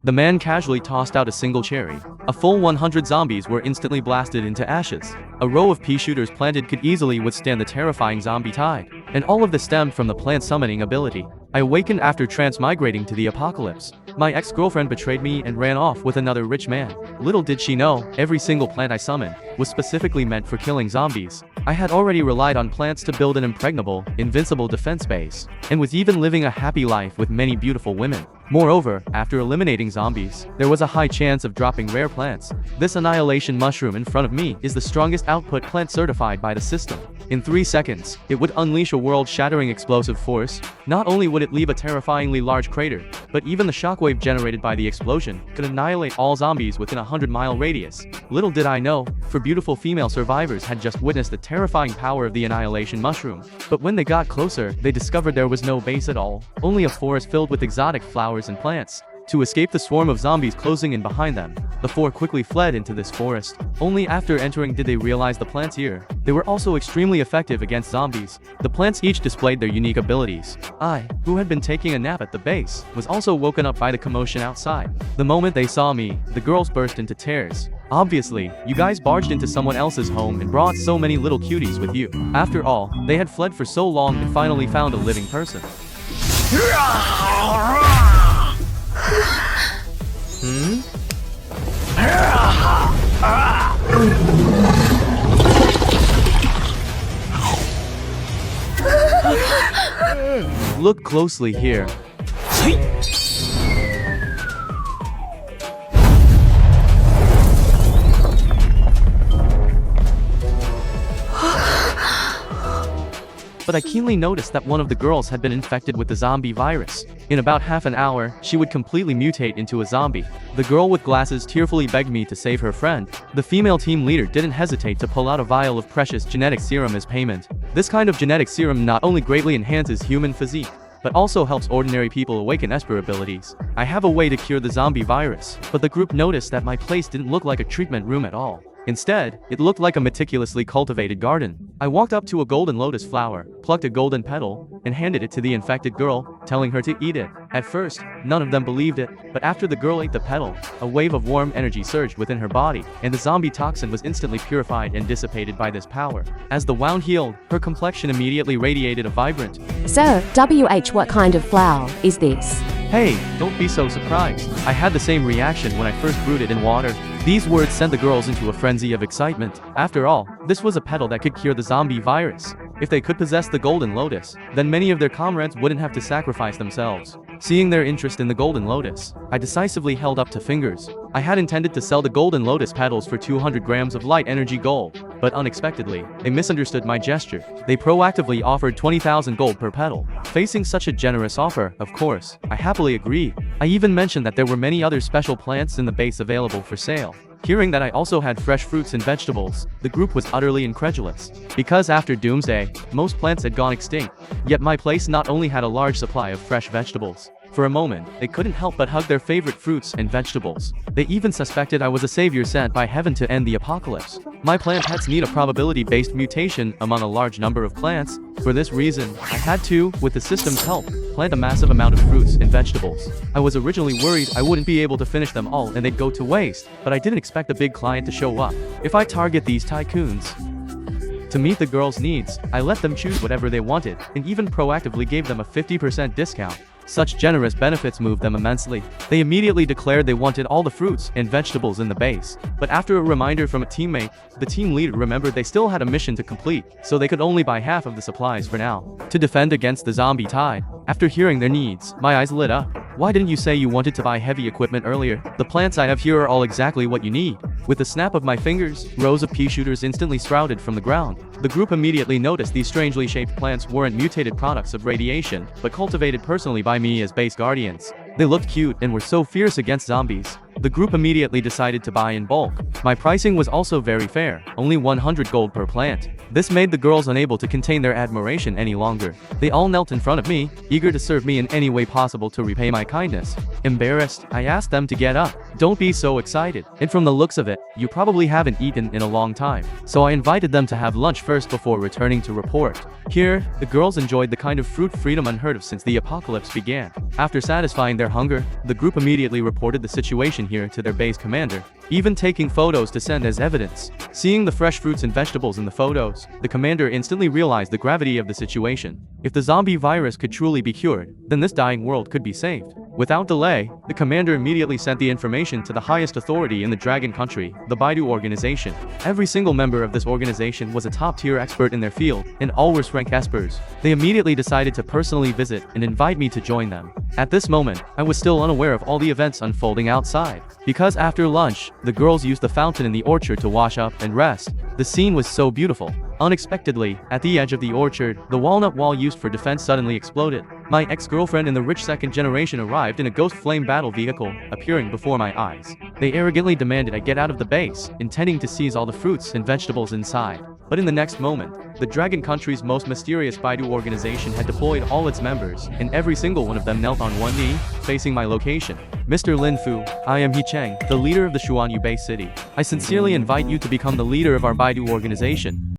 The man casually tossed out a single cherry. A full 100 zombies were instantly blasted into ashes. A row of pea-shooters planted could easily withstand the terrifying zombie tide, and all of this stemmed from the plant summoning ability. I awakened after transmigrating to the apocalypse. My ex-girlfriend betrayed me and ran off with another rich man. Little did she know, every single plant I summoned was specifically meant for killing zombies. I had already relied on plants to build an impregnable, invincible defense base, and was even living a happy life with many beautiful women. Moreover, after eliminating zombies, there was a high chance of dropping rare plants. This Annihilation Mushroom in front of me is the strongest output plant certified by the system. In 3 seconds, it would unleash a world-shattering explosive force. Not only would it leave a terrifyingly large crater, but even the shockwave generated by the explosion could annihilate all zombies within a 100-mile radius. Little did I know, for beautiful female survivors had just witnessed the terrifying power of the Annihilation Mushroom. But when they got closer, they discovered there was no base at all, only a forest filled with exotic flowers and plants. To escape the swarm of zombies closing in behind them, the four quickly fled into this forest. Only after entering did they realize the plants here. They were also extremely effective against zombies. The plants each displayed their unique abilities. I, who had been taking a nap at the base, was also woken up by the commotion outside. The moment they saw me, the girls burst into tears. Obviously, you guys barged into someone else's home and brought so many little cuties with you. After all, they had fled for so long and finally found a living person. Look closely here. But I keenly noticed that one of the girls had been infected with the zombie virus. In about half an hour, she would completely mutate into a zombie. The girl with glasses tearfully begged me to save her friend. The female team leader didn't hesitate to pull out a vial of precious genetic serum as payment. This kind of genetic serum not only greatly enhances human physique, but also helps ordinary people awaken Esper abilities. I have a way to cure the zombie virus, but the group noticed that my place didn't look like a treatment room at all. Instead, it looked like a meticulously cultivated garden. I walked up to a golden lotus flower, plucked a golden petal, and handed it to the infected girl, telling her to eat it. At first, none of them believed it, but after the girl ate the petal, a wave of warm energy surged within her body, and the zombie toxin was instantly purified and dissipated by this power. As the wound healed, her complexion immediately radiated a vibrant, "So, what kind of flower is this?" "Hey, don't be so surprised. I had the same reaction when I first brewed it in water." These words sent the girls into a frenzy of excitement. After all, this was a petal that could cure the zombie virus. If they could possess the golden lotus, then many of their comrades wouldn't have to sacrifice themselves. Seeing their interest in the golden lotus, I decisively held up to fingers. I had intended to sell the golden lotus petals for 200 grams of light energy gold, but unexpectedly, they misunderstood my gesture. They proactively offered 20,000 gold per petal. Facing such a generous offer, of course, I happily agreed. I even mentioned that there were many other special plants in the base available for sale. Hearing that I also had fresh fruits and vegetables, the group was utterly incredulous. Because after Doomsday, most plants had gone extinct. Yet my place not only had a large supply of fresh vegetables. For a moment, they couldn't help but hug their favorite fruits and vegetables. They even suspected I was a savior sent by heaven to end the apocalypse. My plant pets need a probability-based mutation among a large number of plants. For this reason, I had to, with the system's help, plant a massive amount of fruits and vegetables. I was originally worried I wouldn't be able to finish them all and they'd go to waste, but I didn't expect a big client to show up. If I target these tycoons to meet the girls' needs, I let them choose whatever they wanted, and even proactively gave them a 50% discount. Such generous benefits moved them immensely. They immediately declared they wanted all the fruits and vegetables in the base. But after a reminder from a teammate, the team leader remembered they still had a mission to complete, so they could only buy half of the supplies for now, to defend against the zombie tide. After hearing their needs, my eyes lit up. "Why didn't you say you wanted to buy heavy equipment earlier? The plants I have here are all exactly what you need." With the snap of my fingers, rows of Peashooters instantly sprouted from the ground. The group immediately noticed these strangely shaped plants weren't mutated products of radiation, but cultivated personally by me as base guardians. They looked cute and were so fierce against zombies. The group immediately decided to buy in bulk. My pricing was also very fair, only 100 gold per plant. This made the girls unable to contain their admiration any longer. They all knelt in front of me, eager to serve me in any way possible to repay my kindness. Embarrassed, I asked them to get up. Don't be so excited. And from the looks of it, you probably haven't eaten in a long time. So I invited them to have lunch first before returning to report. Here, the girls enjoyed the kind of fruit freedom unheard of since the apocalypse began. After satisfying their hunger, the group immediately reported the situation here to their base commander, even taking photos to send as evidence. Seeing the fresh fruits and vegetables in the photos, the commander instantly realized the gravity of the situation. If the zombie virus could truly be cured, then this dying world could be saved. Without delay, the commander immediately sent the information to the highest authority in the Dragon Country, the Baidu organization. Every single member of this organization was a top-tier expert in their field, and all were rank experts. They immediately decided to personally visit and invite me to join them. At this moment, I was still unaware of all the events unfolding outside. Because after lunch, the girls used the fountain in the orchard to wash up and rest. The scene was so beautiful. Unexpectedly, at the edge of the orchard, the walnut wall used for defense suddenly exploded. My ex-girlfriend and the rich second generation arrived in a ghost flame battle vehicle, appearing before my eyes. They arrogantly demanded I get out of the base, intending to seize all the fruits and vegetables inside. But in the next moment, the Dragon Country's most mysterious Baidu organization had deployed all its members, and every single one of them knelt on one knee, facing my location. Mr. Lin Fu, I am He Cheng, the leader of the Xuanyu Bay City. I sincerely invite you to become the leader of our Baidu organization.